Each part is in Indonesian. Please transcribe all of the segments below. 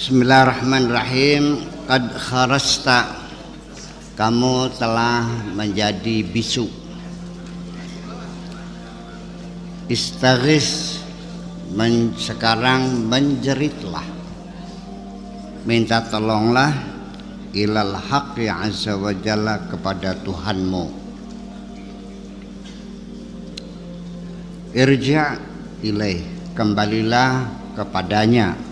Bismillahirrahmanirrahim. Qad kharasta, kamu telah menjadi bisu. Istaghis, sekarang menjeritlah, minta tolonglah, ilal haqqi azza wa jalla, kepada Tuhanmu. Irja' ilaih, kembalilah kepadanya.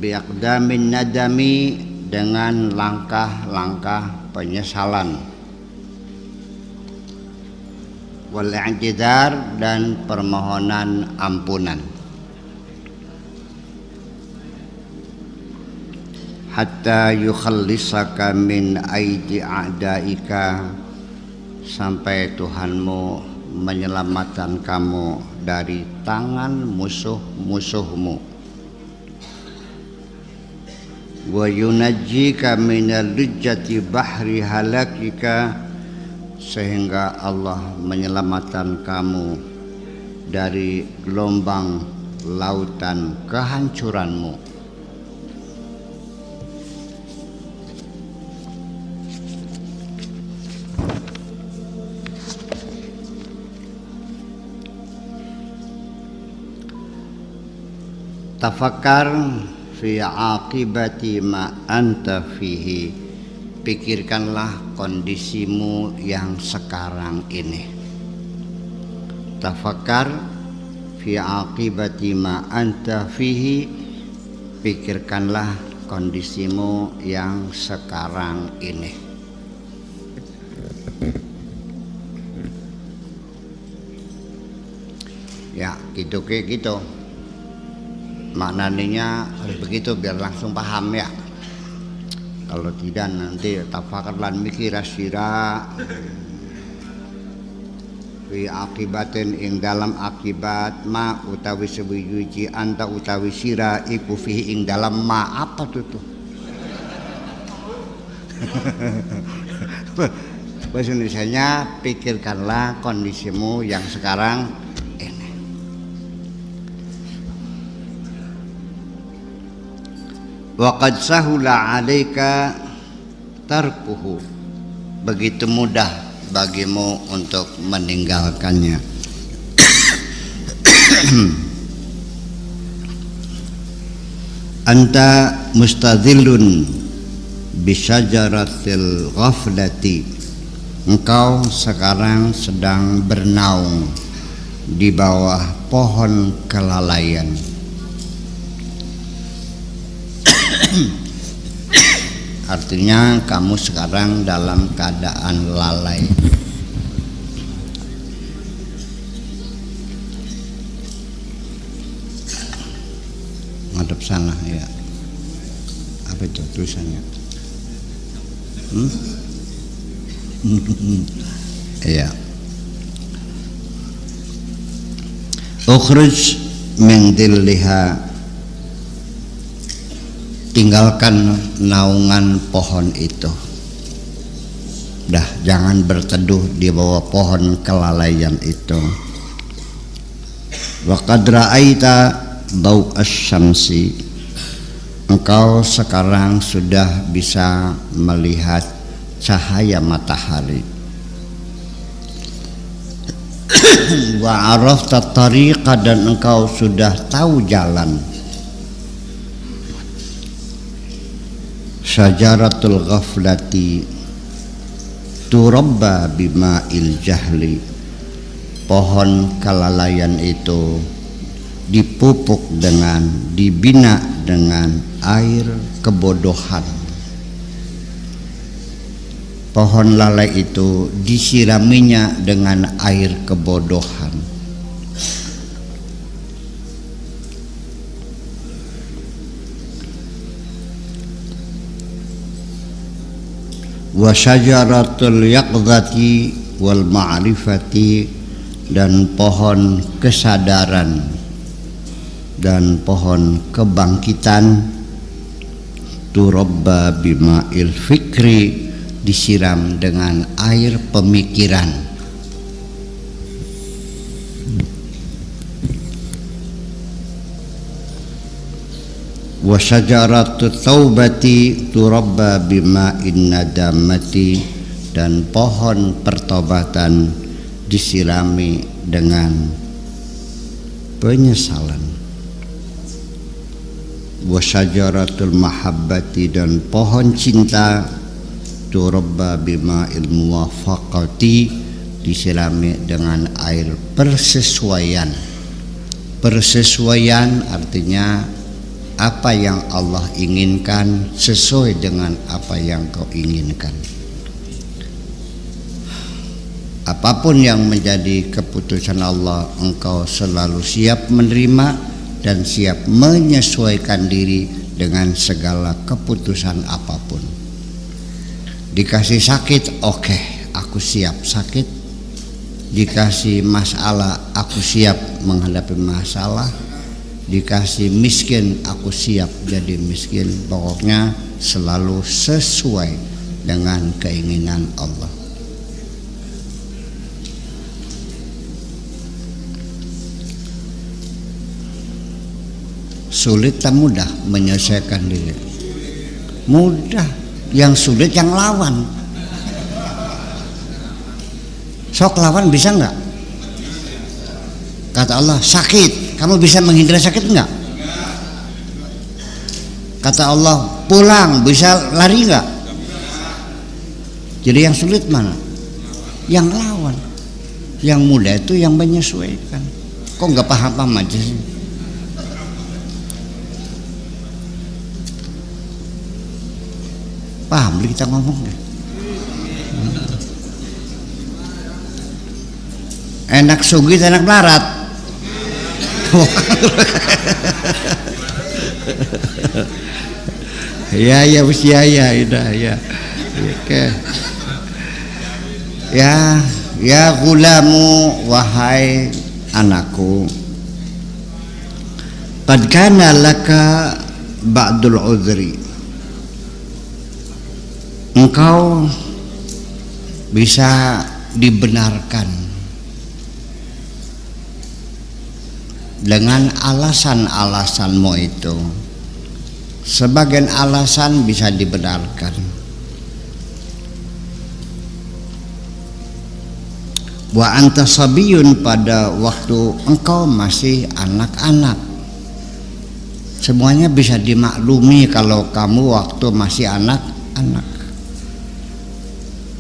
Biaqdamin nadami, dengan langkah-langkah penyesalan. Wal i'tidar, dan permohonan ampunan. Hatta yukhallisaka min aidi a'daika, sampai Tuhanmu menyelamatkan kamu dari tangan musuh-musuhmu. Wa yunajjika minal lujjati bahri halakika, sehingga Allah menyelamatkan kamu dari gelombang lautan kehancuranmu. Tafakkar fi aqibati ma anta fihi, pikirkanlah kondisimu yang sekarang ini. Tafakkar fi aqibati ma anta fihi, pikirkanlah kondisimu yang sekarang ini. Ya, gitu gitu. Maknanya harus begitu biar langsung paham ya. Kalau tidak nanti tafakar lan mikir sira fi akibatin, ing dalam akibat ma utawi sebujuji anta utawi sira iku fihi ing dalam ma. Apa tuh bahasa Indonesianya, pikirkanlah kondisimu yang sekarang ini. Waqad sahula 'alaika tarkuhu, begitu mudah bagimu untuk meninggalkannya. Anta mustadhillun bisyajaratil ghaflati, engkau sekarang sedang bernaung di bawah pohon kelalaian. Artinya kamu sekarang dalam keadaan lalai. Ngadep sana ya. Apa itu tulisannya? Iya. Ukhruj min dhilliha, tinggalkan naungan pohon itu. Dah, jangan berteduh di bawah pohon kelalaian itu. Wa qad ra'aita daw asy-syamsi, engkau sekarang sudah bisa melihat cahaya matahari. Wa arafta tariqa, dan engkau sudah tahu jalan. Syajaratul ghaflati turabba bima'il jahli, pohon kelalaian itu dipupuk dengan, dibina dengan air kebodohan. Pohon lalai itu disiraminya dengan air kebodohan. Wa syajaratul yaqdhati wal ma'rifati, dan pohon kesadaran dan pohon kebangkitan. Turabba bima'il fikri, disiram dengan air pemikiran. wa syajaratu taubati turabba bima'in nadamati, dan pohon pertobatan disirami dengan penyesalan. Wa syajaratul mahabbati, dan pohon cinta turabba bima'il muwafaqati, disirami dengan air persesuaian. Persesuaian artinya apa yang Allah inginkan sesuai dengan apa yang kau inginkan. Apapun yang menjadi keputusan Allah, engkau selalu siap menerima dan siap menyesuaikan diri dengan segala keputusan apapun. Dikasih sakit, oke, aku siap sakit. Dikasih masalah, aku siap menghadapi masalah. Dikasih miskin, aku siap jadi miskin. Pokoknya selalu sesuai dengan keinginan Allah. Sulit tak mudah menyelesaikan diri? Mudah. Yang sulit yang lawan. Sok lawan bisa enggak? Kata Allah sakit, kamu bisa menghindari sakit enggak? Kata Allah pulang, bisa lari enggak? Jadi yang sulit mana? Yang lawan. Yang mudah itu yang menyesuaikan. Kok enggak paham aja sih? Paham kita ngomong deh. Enak sugih, enak melarat. Ya oke. Ya gulamu, wahai anakku, qad kana laka ba'dul udhri, engkau bisa dibenarkan dengan alasan-alasanmu itu. Sebagian alasan bisa dibenarkan. Wa anta sabiyun, pada waktu engkau masih anak-anak. Semuanya bisa dimaklumi kalau kamu waktu masih anak-anak.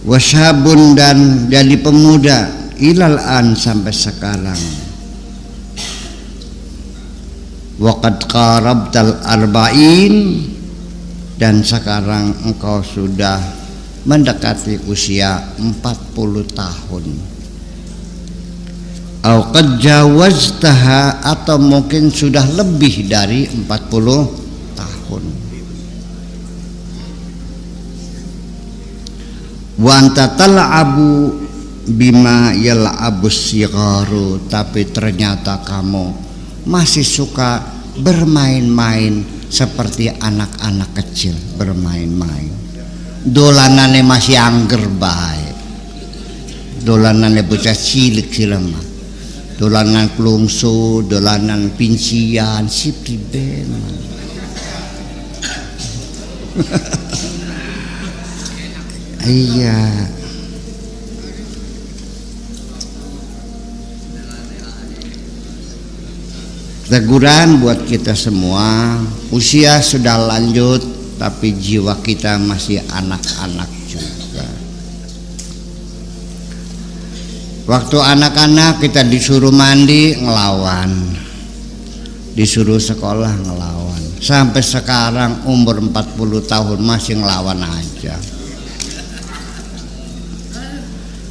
Wasyabun, dan jadi pemuda, ilal an, sampai sekarang. Waqad qarabtal arba'in, dan sekarang engkau sudah mendekati usia 40 tahun. Au qad jawaztaha, atau mungkin sudah lebih dari 40 tahun. Wa anta tal'abu bima yal'abus sigharu, tapi ternyata kamu masih suka bermain-main seperti anak-anak kecil bermain-main. Dolanane masih angger bae. Dolanane bocah cilik silema. Dolanan klungsu, dolanan pincian, sipriben. Iya. Teguran buat kita semua, usia sudah lanjut tapi jiwa kita masih anak-anak juga. Waktu anak-anak kita disuruh mandi ngelawan, disuruh sekolah ngelawan. Sampai sekarang umur 40 tahun masih ngelawan aja.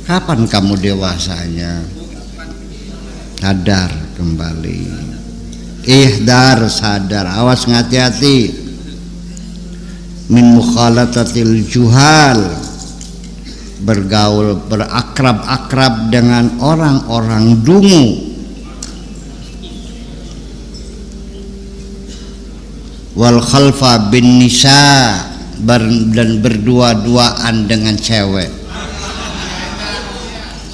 Kapan kamu dewasanya? Sadar kembali. Ihdar, sadar, awas, ngati-hati. Min mukhalatatil juhal, bergaul, berakrab-akrab dengan orang-orang dungu. Wal khalfa bin nisa, dan berdua-duaan dengan cewek.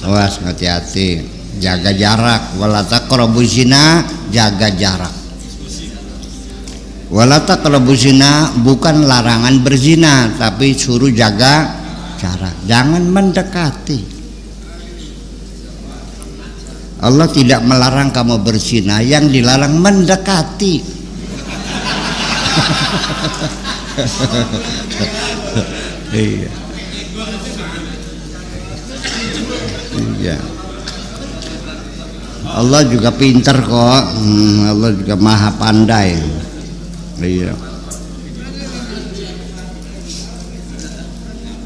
Awas, hati-hati. Jaga jarak. Wala taqrabu zina, jaga jarak. Wala taqrabu zina bukan larangan berzina, tapi suruh jaga jarak, jangan mendekati. Allah tidak melarang kamu berzina, yang dilarang mendekati. Iya. Iya. Allah juga pintar kok. Allah juga maha pandai. Iya.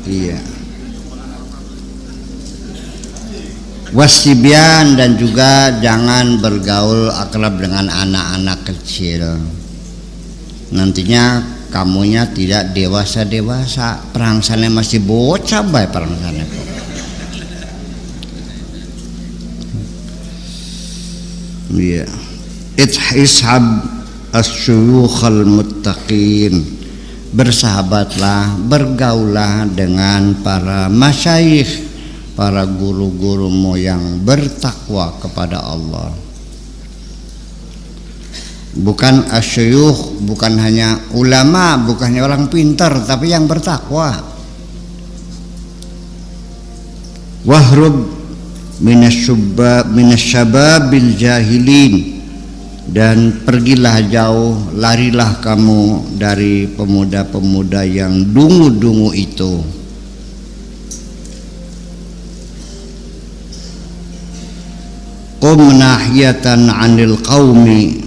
Iya. Wasibyan, dan juga jangan bergaul akrab dengan anak-anak kecil. Nantinya kamunya tidak dewasa, perangsannya masih bocah bae perangsannya kok. Iya. Ishab asyuyukhal muttaqin, bersahabatlah, bergaulah dengan para masyayikh, para guru-gurumu yang bertakwa kepada Allah. Bukan asyuyukh, bukan hanya ulama, bukan hanya orang pintar, tapi yang bertakwa. Wahrub minasyababil jahilin, dan pergilah jauh, larilah kamu dari pemuda-pemuda yang dungu-dungu itu. Qum nahiyatan 'anil qaumi,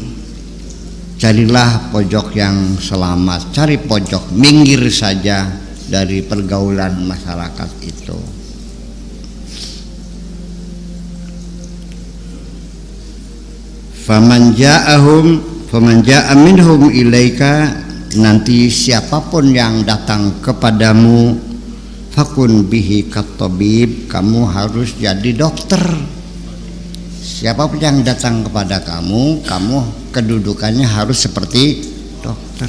carilah pojok yang selamat, cari pojok, minggir saja dari pergaulan masyarakat itu. Faman ja'a minhum ilaika, nanti siapapun yang datang kepadamu, fakun bihi katabib, kamu harus jadi dokter. Siapapun yang datang kepada kamu kedudukannya harus seperti dokter.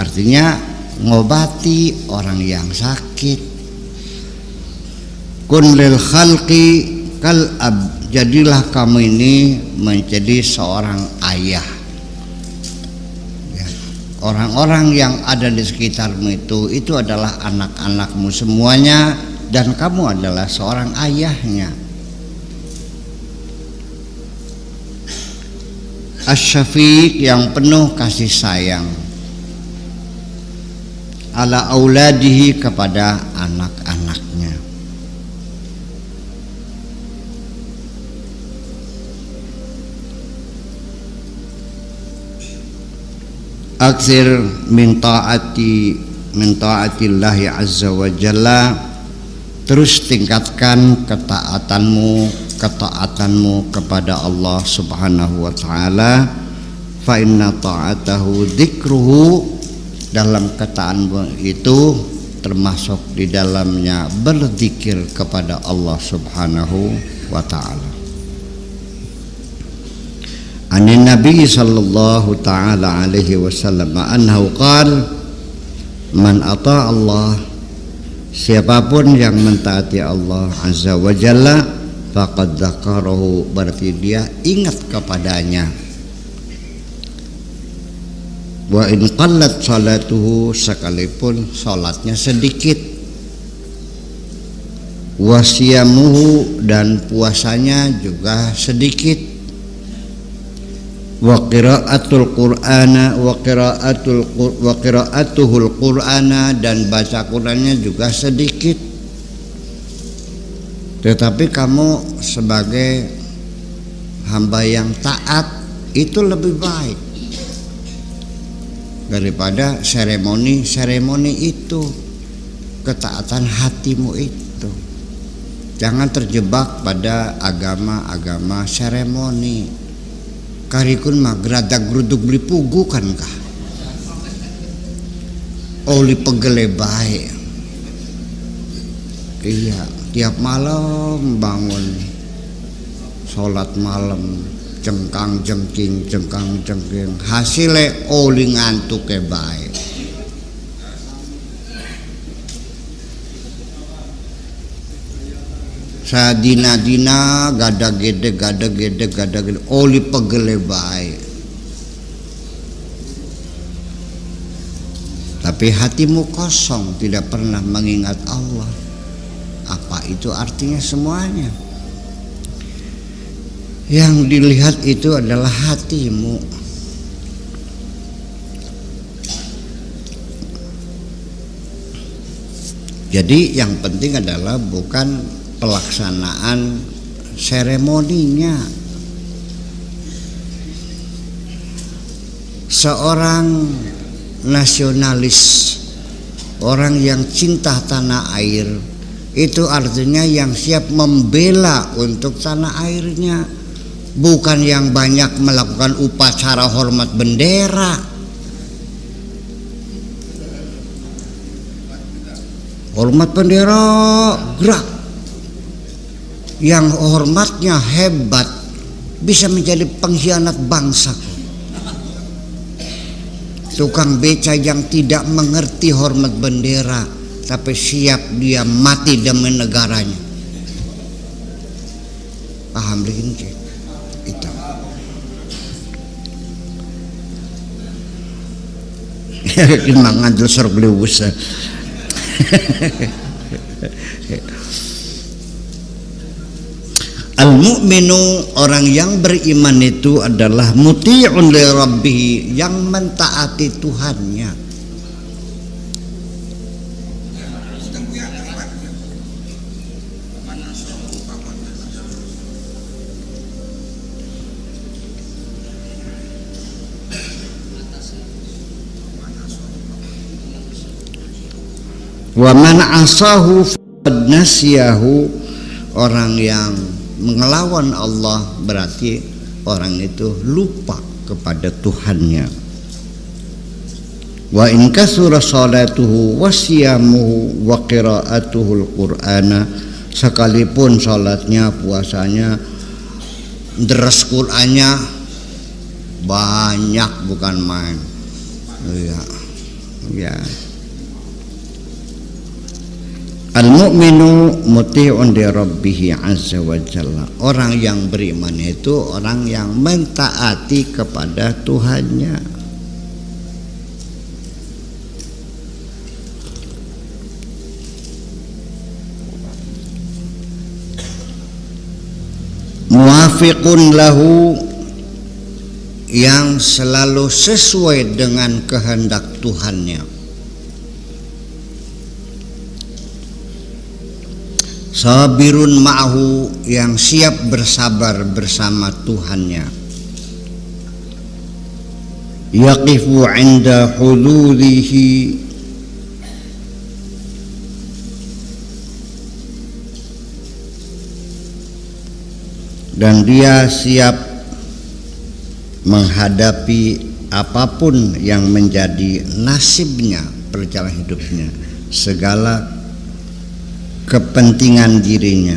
Artinya ngobati orang yang sakit. Kun lil khalqi kal ab, jadilah kamu ini menjadi seorang ayah. Orang-orang yang ada di sekitarmu itu adalah anak-anakmu semuanya, dan kamu adalah seorang ayahnya. Asy-Syafiq, yang penuh kasih sayang, ala auladihi, kepada anak-anaknya. Aksir min taatillahi azza wa jalla, terus tingkatkan ketaatanmu kepada Allah subhanahu wa ta'ala. Fa inna ta'atahu dzikruhu, dalam ketaatanmu itu termasuk di dalamnya berzikir kepada Allah subhanahu wa ta'ala. Anin Nabi sallallahu ta'ala alaihi wasallam annahu qala, man ata Allah, siapapun yang mentaati Allah azza wa jalla, faqad dzakarahu, berarti dia ingat kepadanya. Wa in qallat salatuhu, sekalipun salatnya sedikit. Wa siyamuhu, dan puasanya juga sedikit. Wa qira'atul qur'ana wa qira'atuhul qur'ana, dan baca Qur'annya juga sedikit. Tetapi kamu sebagai hamba yang taat itu lebih baik daripada seremoni itu. Ketaatan hatimu itu, jangan terjebak pada agama-agama seremoni. Karikun mah geradak geruduk beli pugu kan kah? Oli pegele bae. Iya, tiap malam bangun sholat malam, cengkang jengking, hasilnya oli ngantuk ke bae. sadina-dina gada-gede oli pegele bae. Tapi hatimu kosong, tidak pernah mengingat Allah. Apa itu artinya semuanya? Yang dilihat itu adalah hatimu. Jadi yang penting adalah bukan pelaksanaan seremoninya. Seorang nasionalis, orang yang cinta tanah air, itu artinya yang siap membela untuk tanah airnya, bukan yang banyak melakukan upacara hormat bendera. Hormat bendera gerak, yang hormatnya hebat bisa menjadi pengkhianat bangsa. Tukang beca yang tidak mengerti hormat bendera tapi siap dia mati demi negaranya. Paham begini cik? Itu. Mangandel sorok lewus. Al-mu'minu, orang yang beriman itu adalah muti'un li rabbih, yang mentaati Tuhannya. Wa man asahu faqad nasiyahu, orang yang mengelawan Allah berarti orang itu lupa kepada Tuhannya. Wa in kasura salatuhu wa siyamuhu wa qiraatuhul qur'ana, sekalipun salatnya, puasanya, deres Qur'annya banyak, bukan main. Ya. Al-mu'minu muti'un li rabbih azza wa jalla, orang yang beriman itu orang yang mentaati kepada Tuhannya. Muwafiqun lahu, yang selalu sesuai dengan kehendak Tuhannya. Sabirun ma'hu, yang siap bersabar bersama Tuhannya. Yaqifu 'inda hududihi, dan dia siap menghadapi apapun yang menjadi nasibnya, perjalanan hidupnya, segala kepentingan dirinya.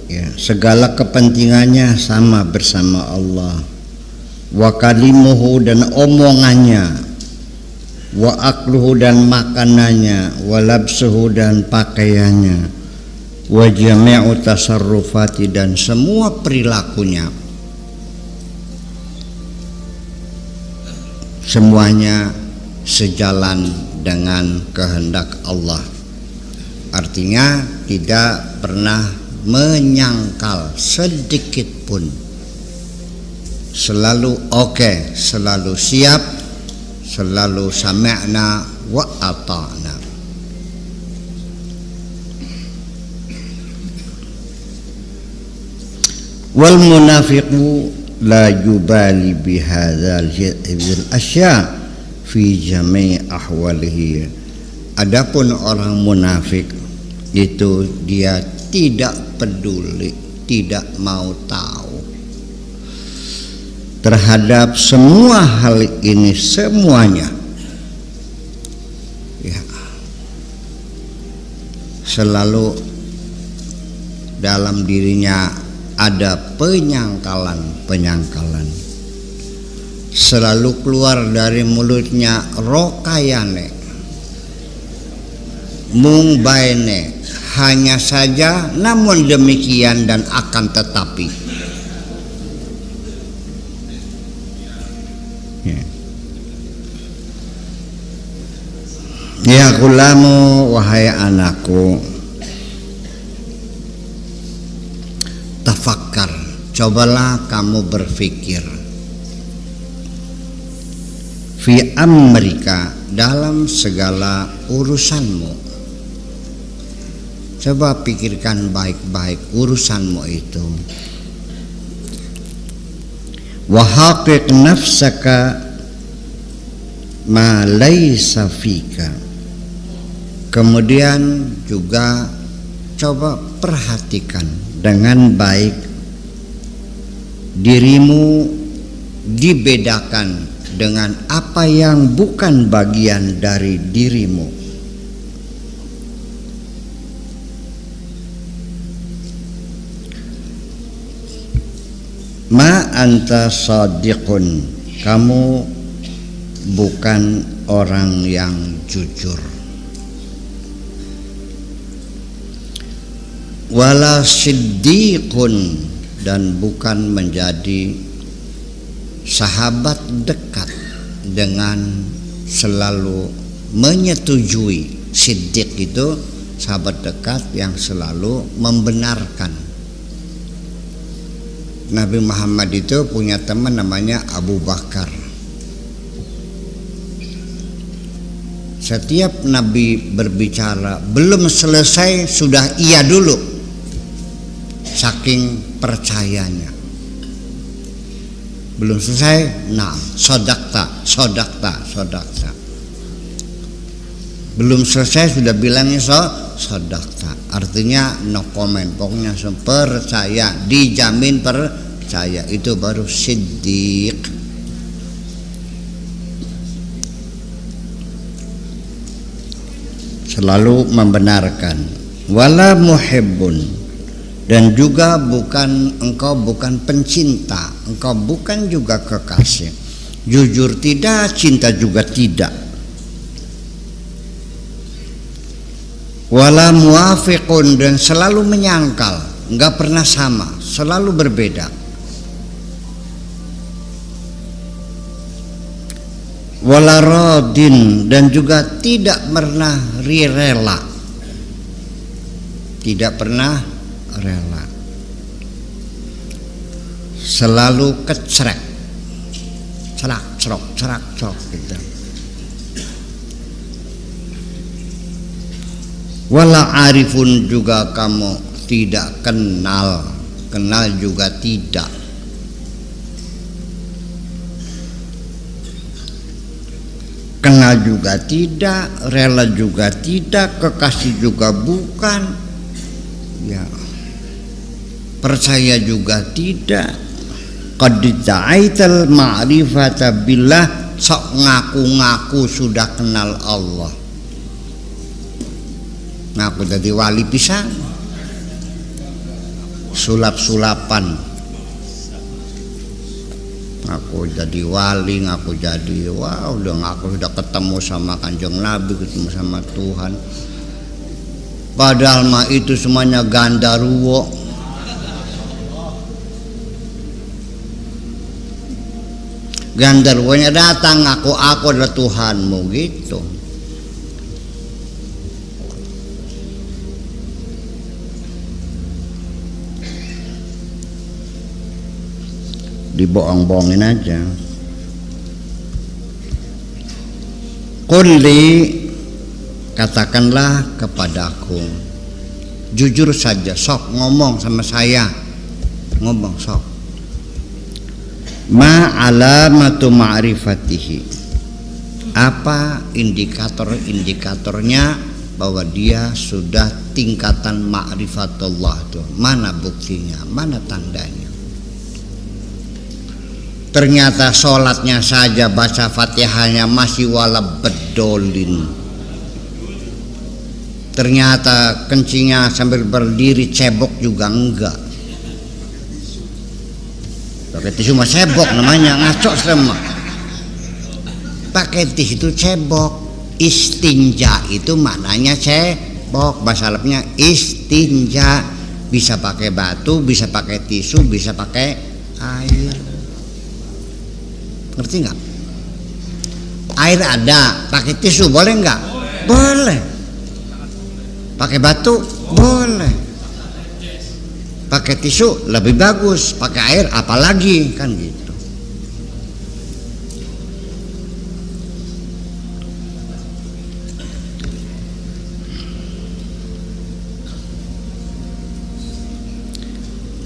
Ya, segala kepentingannya sama bersama Allah. Wa kalimuhu, dan omongannya, wa akluhu, dan makanannya, wa labsuhu, dan pakaiannya, wa jami'u tasarrufati, dan semua perilakunya, semuanya sejalan dengan kehendak Allah. Artinya tidak pernah menyangkal sedikit pun, selalu oke, selalu siap, selalu sami'na wa ata'na. Wal munafiqu la yubali bihadzal asya fi jami' ahwalihi. Adapun orang munafik itu dia tidak peduli, tidak mau tahu terhadap semua hal ini, semuanya. Ya. Selalu dalam dirinya ada penyangkalan, selalu keluar dari mulutnya rokayane, mung baene, hanya saja, namun demikian dan akan tetapi. Ya gulamu, wahai anakku, tafakkar, cobalah kamu berpikir, fi amrika, dalam segala urusanmu. Coba pikirkan baik-baik urusanmu itu. Wa haqiq nafsaka ma laysa fika. Kemudian juga coba perhatikan dengan baik dirimu, dibedakan dengan apa yang bukan bagian dari dirimu. Ma anta sadiqun, kamu bukan orang yang jujur. Wala siddiqun, dan bukan menjadi sahabat dekat dengan selalu menyetujui. Siddiq itu sahabat dekat yang selalu membenarkan. Nabi Muhammad itu punya teman namanya Abu Bakar. Setiap Nabi berbicara belum selesai sudah iya dulu, saking percayanya. Belum selesai, nah sodakta. Belum selesai sudah bilangnya sodakta. Artinya no comment, pokoknya percaya, dijamin percaya. Itu baru siddiq. Selalu membenarkan. Wala muhibbun, dan juga engkau bukan pencinta, engkau bukan juga kekasih. Jujur tidak, cinta juga tidak. Wala muwafiqun, dan selalu menyangkal, enggak pernah sama, selalu berbeda. Wala radin, dan juga tidak pernah rela. Tidak pernah rela, selalu kecrek, cerak gitu. Wala arifun, juga kamu tidak kenal juga tidak. Kenal juga tidak, rela juga tidak, kekasih juga bukan, ya. Percaya juga tidak. Qad da'aital ma'rifata billah, sok ngaku-ngaku sudah kenal Allah. Ngaku jadi wali pisan. Sulap-sulapan. Ngaku jadi wali, ngaku jadi udah ngaku sudah ketemu sama Kanjeng Nabi, ketemu sama Tuhan. Padahal mah itu semuanya gandaruwo. Gandarwonya datang, aku adalah Tuhanmu, gitu. Dibohong-bohongin aja. Qulli, katakanlah kepadaku, jujur saja, sok ngomong sama saya, ngomong sok. Ma alamatu ma'rifatihi, apa indikatornya bahwa dia sudah tingkatan ma'rifatullah itu? Mana buktinya, mana tandanya? Ternyata sholatnya saja baca Fatihahnya masih wala bedolin. Ternyata kencingnya sambil berdiri cebok juga enggak. Pakai tisu mah cebok namanya, ngaco semua. Pakai tisu itu cebok, Istinja itu maknanya cebok, bahasa Arabnya istinja. Bisa pakai batu, bisa pakai tisu, bisa pakai air. Ngerti nggak? Air ada, pakai tisu boleh nggak? Boleh. Pakai batu boleh. Pakai tisu lebih bagus, pakai air apalagi, kan gitu.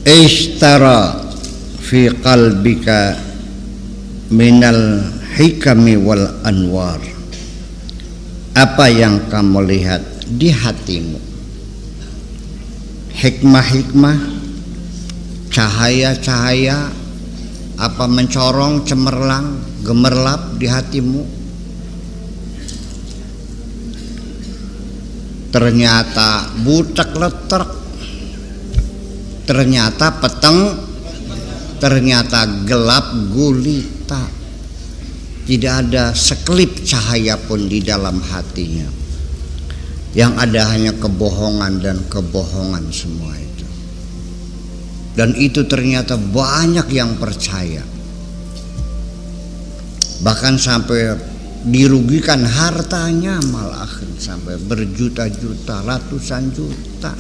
Ishtara fi qalbika minal hikami wal anwar. Apa yang kamu lihat di hatimu, hikmah-hikmah, cahaya-cahaya, apa mencorong, cemerlang, gemerlap di hatimu. Ternyata butek letek, ternyata peteng, ternyata gelap gulita. Tidak ada sekelip cahaya pun di dalam hatinya. Yang ada hanya kebohongan dan kebohongan semua itu. Dan itu ternyata banyak yang percaya. Bahkan sampai dirugikan hartanya, malah sampai berjuta-juta, ratusan juta.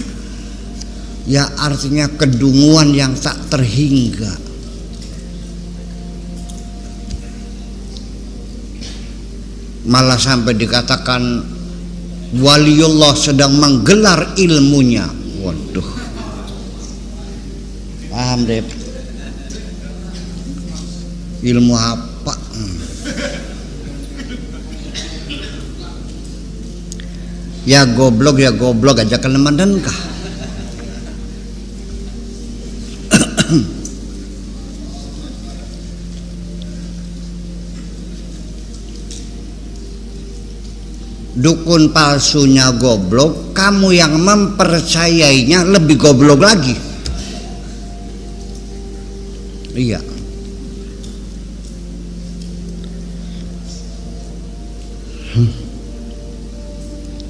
Ya artinya kedunguan yang tak terhingga. Malah sampai dikatakan waliullah sedang menggelar ilmunya. Waduh. Paham deh. Ilmu apa? Ya goblok aja kelemahan kah? Dukun palsunya goblok, kamu yang mempercayainya lebih goblok lagi. Iya.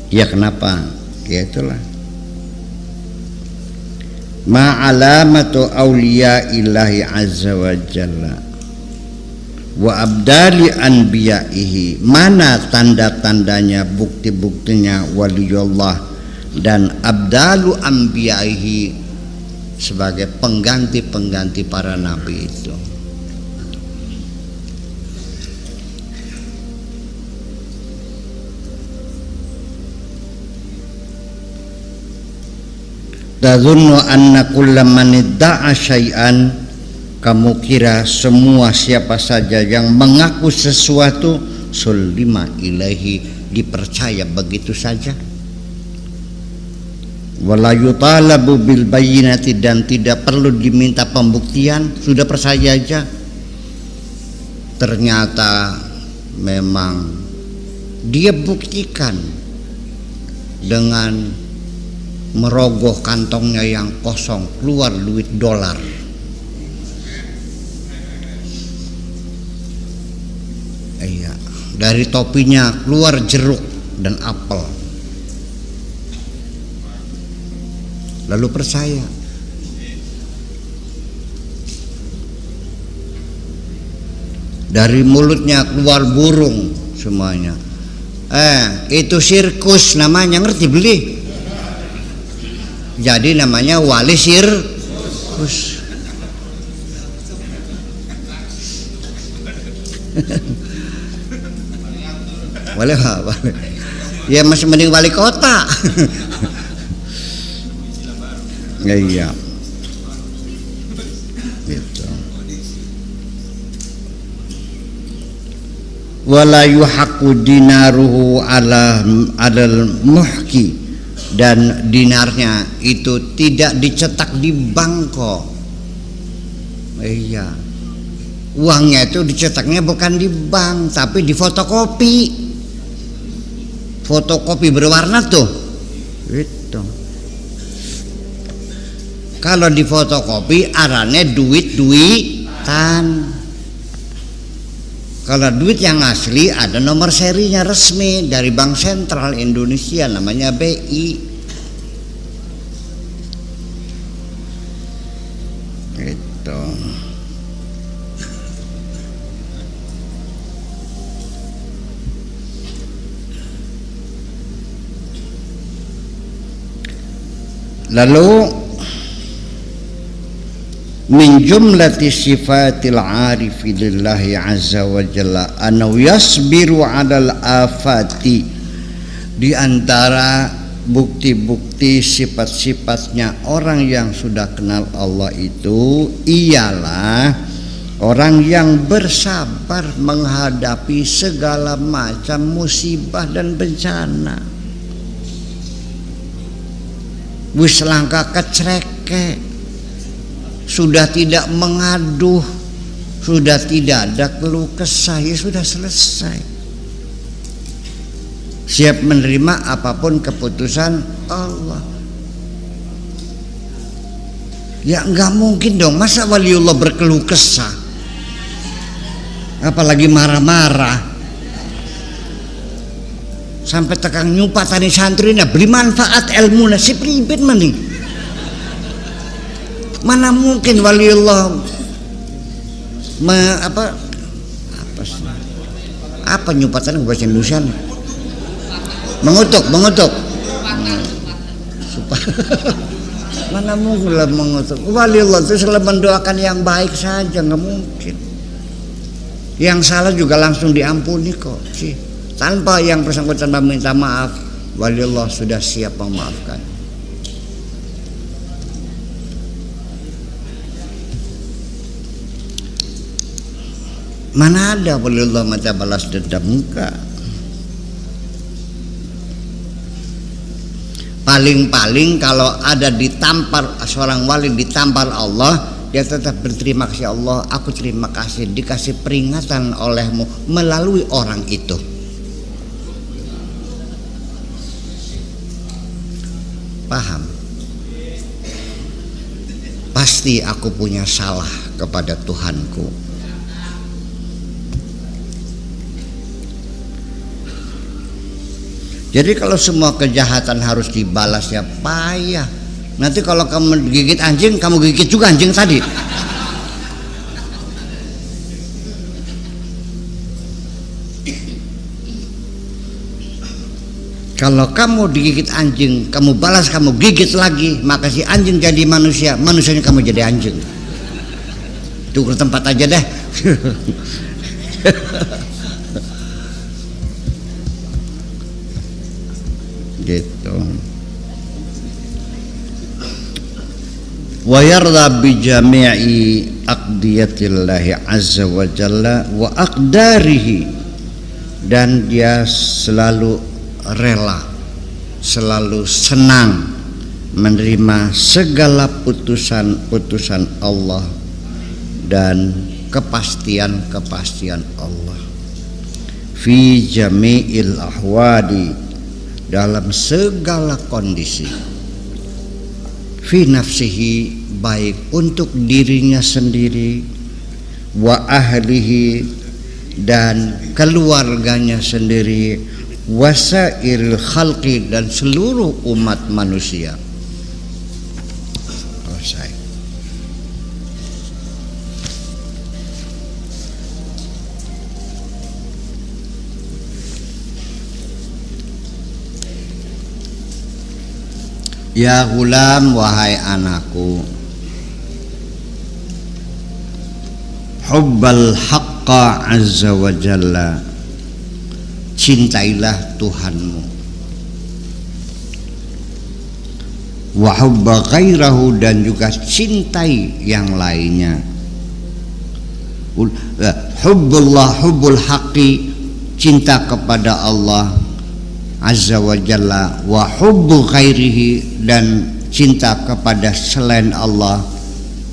Ya kenapa? Ya itulah. Ma'alamatu awliya ilahi azza wa jalla wa abdali anbiya'ihi. Mana tanda-tandanya, bukti-buktinya waliullah dan abdalu anbiya'ihi sebagai pengganti-pengganti para nabi itu. Tazunnu anna kulla man idda'a syai'an, kamu kira semua siapa saja yang mengaku sesuatu sulima ilaihi, dipercaya begitu saja. Wala yutalabu bil bayyinati, dan tidak perlu diminta pembuktian, sudah percaya aja. Ternyata memang dia buktikan dengan merogoh kantongnya yang kosong, keluar duit dolar. Iya, dari topinya keluar jeruk dan apel. Lalu percaya. Dari mulutnya keluar burung semuanya. Itu sirkus namanya, ngerti beli? Jadi namanya wali sirkus. Wali apa? Ya masih mending wali kota. Ya, iya. Gitu. Wala yuhaqqu dinaruhu alal muhki, dan dinarnya itu tidak dicetak di bank kok. Iya. Uangnya itu dicetaknya bukan di bank, tapi di fotokopi. Fotokopi berwarna tuh. Itu. Kalau di fotokopi arane duit-duitan. Kalau duit yang asli ada nomor serinya resmi dari Bank Sentral Indonesia, namanya BI. Gitu. Lalu min jumlati sifatil arifi lillahi azza wa jalla anau yasbiru alal afati, di antara bukti-bukti sifat-sifatnya orang yang sudah kenal Allah itu ialah orang yang bersabar menghadapi segala macam musibah dan bencana. Wis langkah kecreke, sudah tidak mengaduh, sudah tidak ada keluh kesah, ya sudah selesai. Siap menerima apapun keputusan Allah. Ya enggak mungkin dong, masa waliullah berkeluh kesah, apalagi marah-marah sampai tekan nyupatani santrina beri manfaat ilmu si pribet maning. Mana mungkin waliullah apa nyupatan bahasa Indonesia? Mengutuk. Mana mungkin lah mengutuk. Waliullah itu selalu mendoakan yang baik saja, nggak mungkin. Yang salah juga langsung diampuni kok sih. Tanpa yang bersangkutan meminta maaf, waliullah sudah siap memaafkan. Mana ada waliullah mata balas dendam, enggak. Paling-paling kalau ada ditampar seorang wali, ditampar Allah, dia tetap berterima kasih, Allah, aku terima kasih dikasih peringatan olehmu melalui orang itu. Paham? Pasti aku punya salah kepada Tuhanku. Jadi kalau semua kejahatan harus dibalas ya payah. Nanti kalau kamu gigit anjing, kamu gigit juga anjing tadi. Kalau kamu digigit anjing, kamu balas, kamu gigit lagi, maka si anjing jadi manusia, manusianya kamu jadi anjing. Tuker tempat aja deh. Gitu. Wa yarda bi jami'i aqdiyatillahi azza wa jalla wa aqdarihi, dan dia selalu rela, selalu senang menerima segala putusan-putusan Allah dan kepastian-kepastian Allah. Fi jami'il ahwadi, dalam segala kondisi. Fi nafsihi, baik untuk dirinya sendiri, wa ahlihi, dan keluarganya sendiri, wasairil khalqi, dan seluruh umat manusia. Selesai. Ya gulam, wahai anakku, hubbal haqqa azza wa jalla, cintailah Tuhanmu, wa hubba ghairahu, dan juga cintai yang lainnya. Hubbullah, hubbul haqqi, cinta kepada Allah azza wa jalla, wa hubbu ghairihi, dan cinta kepada selain Allah,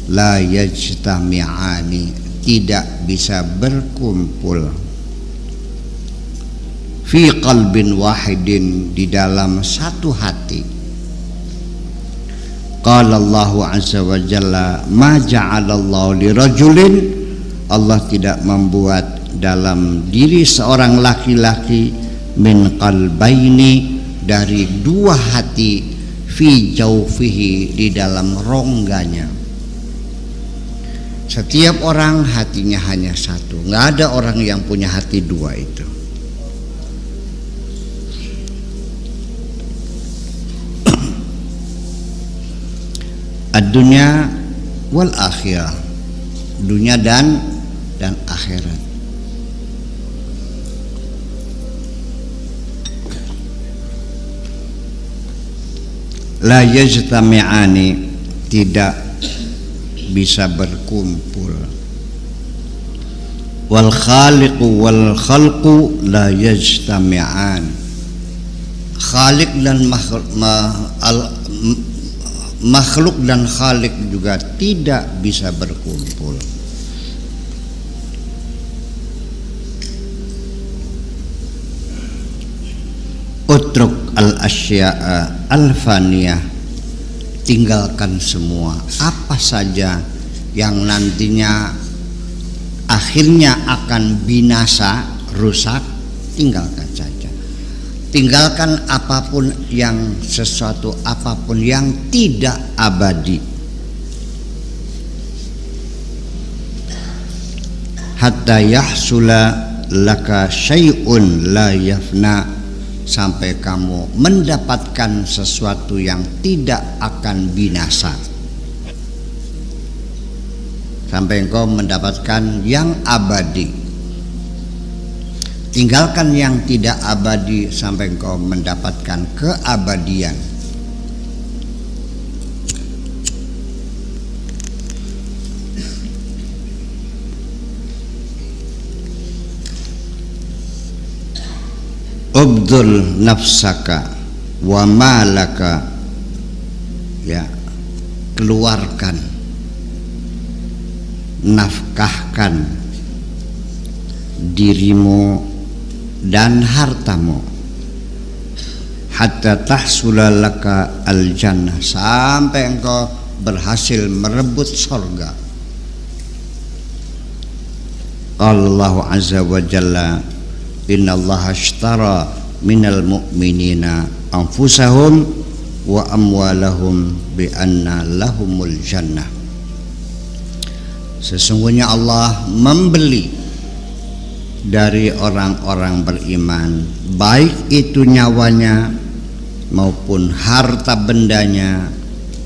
la yajtami'ani, tidak bisa berkumpul, fi qalbin wahidin, di dalam satu hati. Qala Allahu azza wa jalla, ma ja'alallahu li rajulin, Allah tidak membuat dalam diri seorang laki-laki min qalbaini, dari dua hati, fi jaufihi, di dalam rongganya. Setiap orang hatinya hanya satu, nggak ada orang yang punya hati dua itu. Ad-dunya wal akhirah, dunia dan akhirat. La yajtami'ani, tidak bisa berkumpul. Wal khaliqu wal khalqu la yajtami'an, khaliq dan makhluk dan khalik juga tidak bisa berkumpul. Utruk al-asya'a al-faniyah, tinggalkan semua apa saja yang nantinya akhirnya akan binasa, rusak, tinggalkan saja. Tinggalkan apapun yang sesuatu apapun yang tidak abadi. Hatta yahsula laka syai'un la yafna, sampai kamu mendapatkan sesuatu yang tidak akan binasa. Sampai engkau mendapatkan yang abadi. Tinggalkan yang tidak abadi sampai engkau mendapatkan keabadian. Ubdul nafsaka wa malaka, ya, keluarkan, nafkahkan dirimu dan hartamu, hatta tahsula laka al-jannah, sampai engkau berhasil merebut surga. Allah azza wa jalla, innallaha ashtara minal mu'minina anfusahum wa amwalahum bi anna lahumul jannah. Sesungguhnya Allah membeli dari orang-orang beriman, baik itu nyawanya maupun harta bendanya,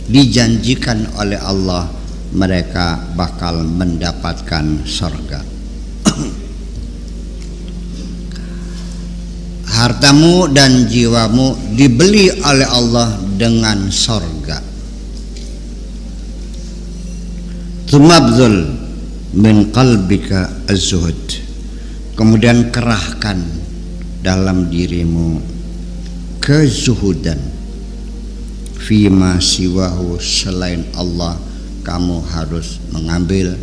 dijanjikan oleh Allah mereka bakal mendapatkan surga. Hartamu dan jiwamu dibeli oleh Allah dengan surga. Tumabzul min qalbika az-zuhud, kemudian kerahkan dalam dirimu kezuhudan. Fima siwahu, selain Allah kamu harus mengambil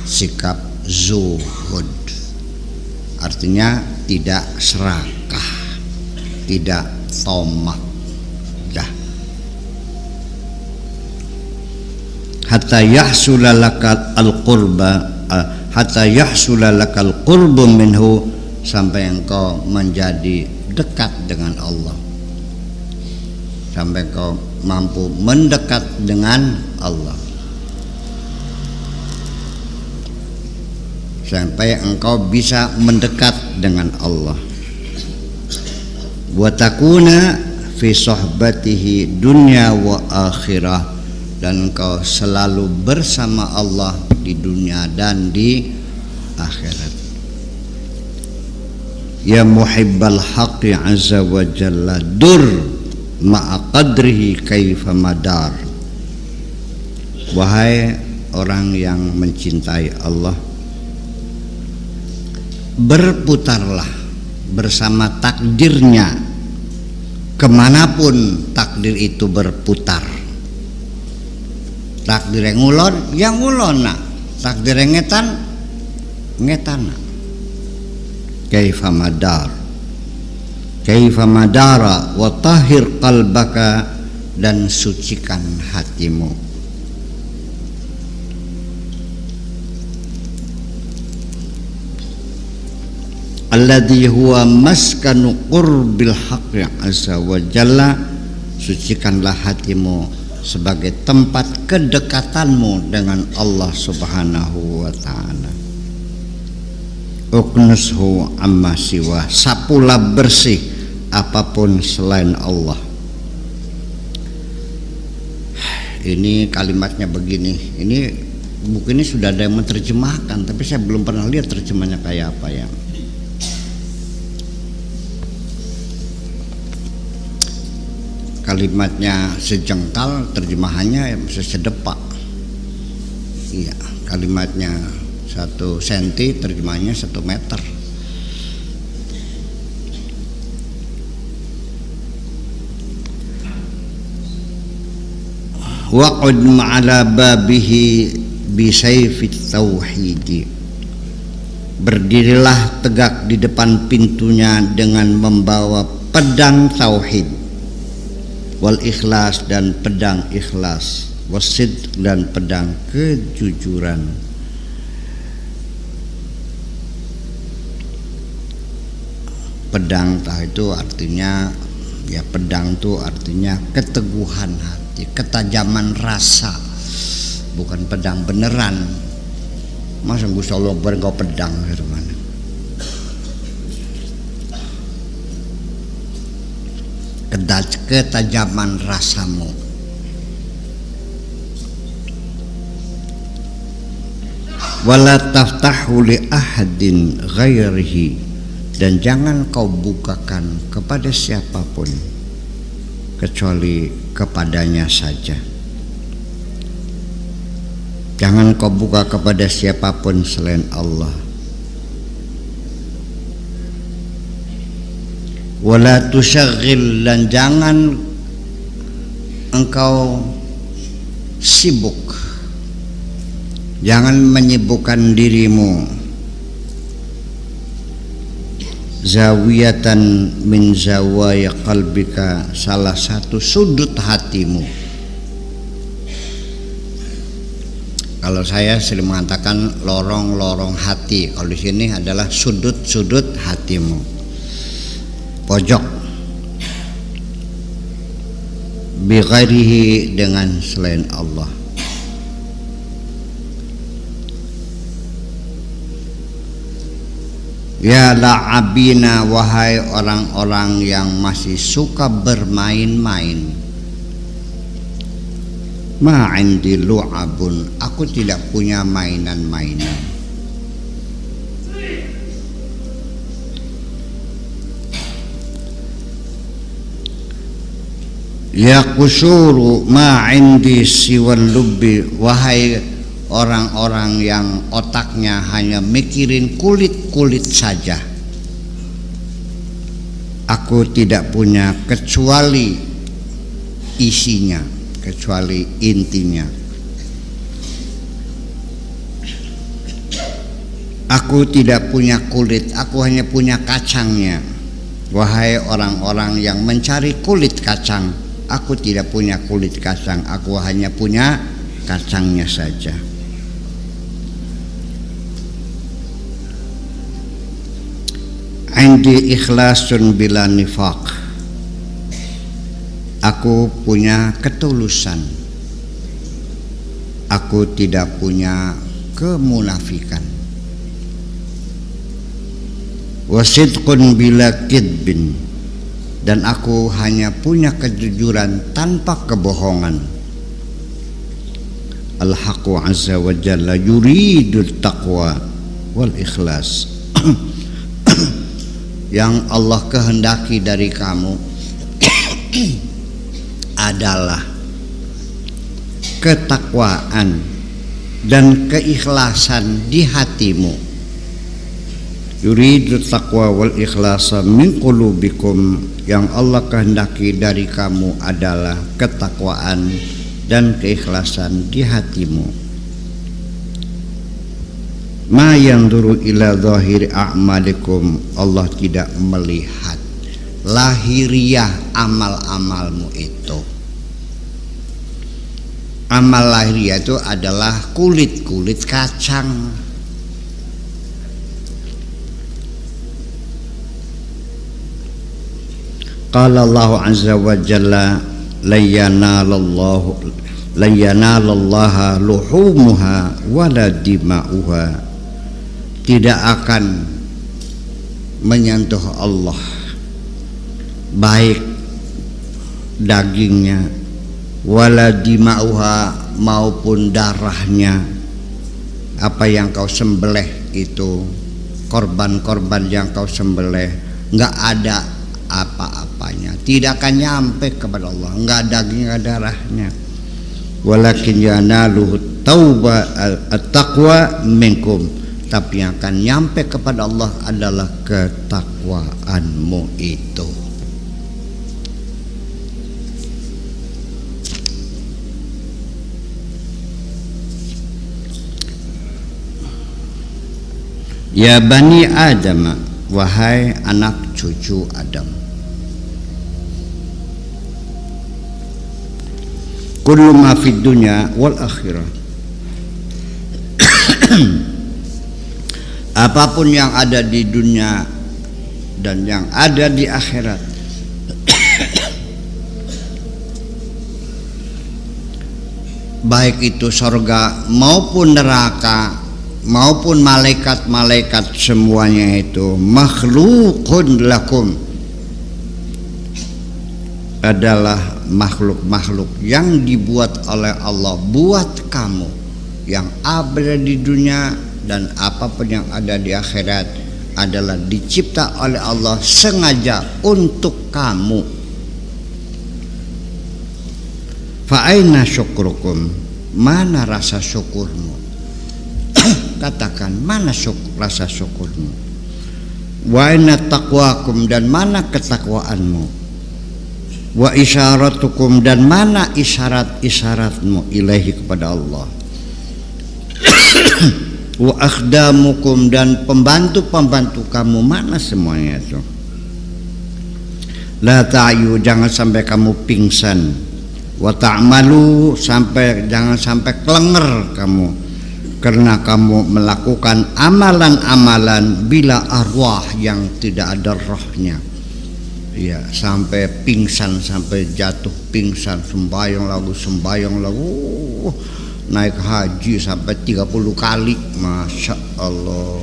sikap zuhud, artinya tidak serakah, tidak tomak. Hatta yahsula lakal al-qurba, hatta yahsula lakal qurbu minhu, sampai engkau menjadi dekat dengan Allah, sampai engkau mampu mendekat dengan Allah, sampai engkau bisa mendekat dengan Allah. Wa takuna fi sohbatihi dunya wa akhirah, dan engkau selalu bersama Allah di dunia dan di akhirat. Ya muhibbal haqqi azza wa jalla, dur ma'a qadrihi kaifa madar. Wahai orang yang mencintai Allah, berputarlah bersama takdirnya kemanapun takdir itu berputar. Takdir yang ngulon, yang ngulona. Takdir yang ngetan, ngetana. Kaifa madar, kaifa madara, wa tahhir qalbaka, dan sucikan hatimu. alladzi huwa maskanu qurbil haqqi azza wa jalla, sucikanlah hatimu sebagai tempat kedekatanmu dengan Allah Subhanahu wa ta'ala. Uknushu amma siwa, sapulah bersih apapun selain Allah. Ini kalimatnya begini. Ini buku ini sudah ada yang menerjemahkan, tapi saya belum pernah lihat terjemahnya kayak apa ya. Kalimatnya sejengkal, terjemahannya sesedepak. Iya, kalimatnya 1 senti, terjemahannya 1 meter. Waqud ma'ala babihi bisayfit tauhidi, berdirilah tegak di depan pintunya dengan membawa pedang tauhid, wal ikhlas dan pedang ikhlas, wasid dan pedang kejujuran. Pedang itu artinya ya, pedang itu artinya keteguhan hati, ketajaman rasa, bukan pedang beneran. Masa Gusti Allah berengkau pedang dari mana? Ketajaman rasamu. Wala taftahu li ahadin ghairihi, dan jangan kau bukakan kepada siapapun kecuali kepadanya saja. Jangan kau buka kepada siapapun selain Allah. Wala tusyaghil, dan jangan engkau sibuk, jangan menyibukkan dirimu, zawiyatan min zawaya qalbika, salah satu sudut hatimu. Kalau saya sering mengatakan lorong-lorong hati, kalau di sini adalah sudut-sudut hatimu, pojok. Bighairihi, dengan selain Allah. Ya la'abina, wahai orang-orang yang masih suka bermain-main. Ma'indi lu'abun, aku tidak punya mainan-mainan. Ya kusuru ma'indi siwal lubbi, wahai orang-orang yang otaknya hanya mikirin kulit-kulit saja. Aku tidak punya kecuali isinya, kecuali intinya. Aku tidak punya kulit, aku hanya punya kacangnya. Wahai orang-orang yang mencari kulit kacang, aku tidak punya kulit kacang, aku hanya punya kacangnya saja. Indi ikhlasun bila nifaq, aku punya ketulusan, aku tidak punya kemunafikan. Wasidqun bila kidbin, dan aku hanya punya kejujuran tanpa kebohongan. Al-haqqu azza wa jalla yuridul taqwa wal ikhlas. Yang Allah kehendaki dari kamu adalah ketakwaan dan keikhlasan di hatimu. Yuridu taqwa wal ikhlasa min qulubikum, yang Allah kehendaki dari kamu adalah ketakwaan dan keikhlasan di hatimu. Ma yanzuru ila zahiri a'malikum, Allah tidak melihat lahiriah amal-amalmu itu. Amal lahiriah itu adalah kulit-kulit kacang. Qala Allah azza wa jalla lan yanalallaha luhumuha wala dima'uha, tidak akan menyentuh Allah baik dagingnya wala dima'uha maupun darahnya, apa yang kau sembelih itu, korban-korban yang kau sembelih, nggak ada apa-apanya, tidak akan nyampe kepada Allah, nggak daging nggak darahnya. Walakin yanaluhu tauba at-taqwa minkum, tapi yang akan nyampe kepada Allah adalah ketakwaanmu itu. Ya bani Adam, wahai anak cucu Adam, kullu ma fid dunya wal akhirah, apapun yang ada di dunia dan yang ada di akhirat, baik itu surga maupun neraka maupun malaikat-malaikat, semuanya itu makhlukun lakum, adalah makhluk-makhluk yang dibuat oleh Allah buat kamu, yang ada di dunia dan apapun yang ada di akhirat adalah dicipta oleh Allah sengaja untuk kamu. Fa aina syukrukum, mana rasa syukurmu? Katakan, mana rasa syukurmu? Wa aina taqwakum, dan mana ketakwaanmu? Wa isyaratukum, dan mana isyarat-isyaratmu ilaihi kepada Allah? Wa akhdamukum, dan pembantu-pembantu kamu, mana semuanya itu? La ta'yu, jangan sampai kamu pingsan. Wa ta'malu, jangan sampai kelenger kamu karena kamu melakukan amalan-amalan bila arwah yang tidak ada rohnya. Ya, sampai pingsan, sampai jatuh pingsan, sembahyang lagu, naik haji sampai 30 kali, Masya Allah.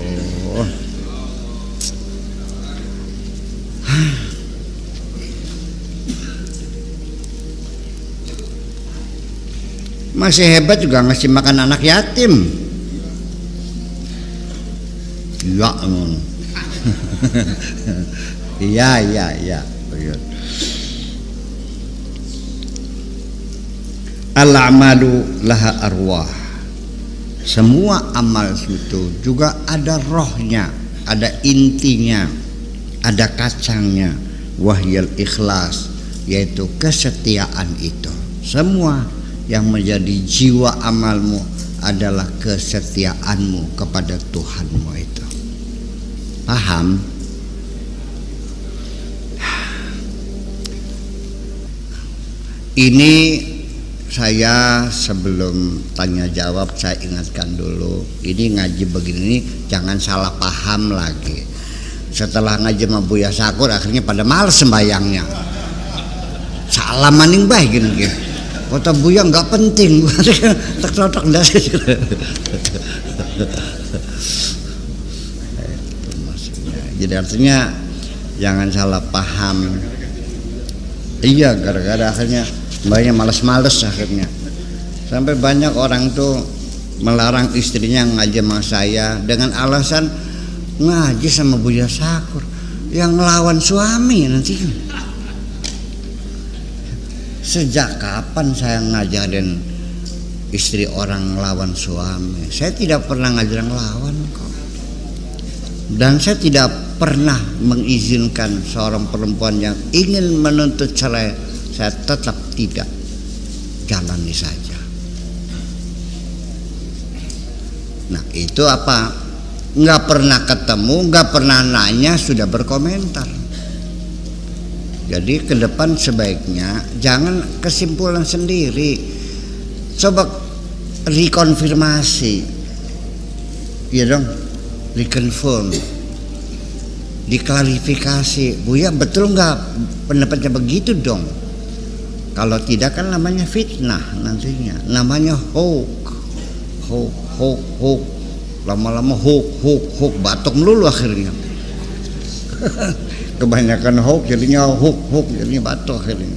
Masih hebat juga ngasih makan anak yatim. Ya, iya. Al-amalu laha arwah, semua amal itu juga ada rohnya, ada intinya, ada kacangnya. Wahyal ikhlas, yaitu kesetiaan itu. Semua yang menjadi jiwa amalmu adalah kesetiaanmu kepada Tuhanmu itu. Paham? Ini saya sebelum tanya jawab saya ingatkan dulu, ini ngaji begini jangan salah paham lagi. Setelah ngaji sama Buya Sakur akhirnya pada males sembayangnya. Salah maning bae gini. Kata Buya nggak penting, tek-tek ndak. Jadi artinya jangan salah paham. Iya, gara-gara akhirnya mbaknya males-males akhirnya. Sampai banyak orang tuh melarang istrinya ngaji sama saya dengan alasan ngaji sama Buya Sakur yang ngelawan suami nanti. Sejak kapan saya ngajarin istri orang ngelawan suami? Saya tidak pernah ngajarin ngelawan kok. Dan saya tidak pernah mengizinkan seorang perempuan yang ingin menuntut cerai, saya tetap tidak, jalani saja. Nah itu apa? Nggak pernah ketemu, nggak pernah nanya, sudah berkomentar. Jadi ke depan sebaiknya jangan kesimpulan sendiri, coba rekonfirmasi, ya dong, reconfirm. diklarifikasi, Buya betul nggak pendapatnya begitu dong? Kalau tidak kan namanya fitnah, nantinya namanya hoax, lama-lama hoax, batuk melulu akhirnya. Kebanyakan hoax jadinya hoax jadinya batuk akhirnya.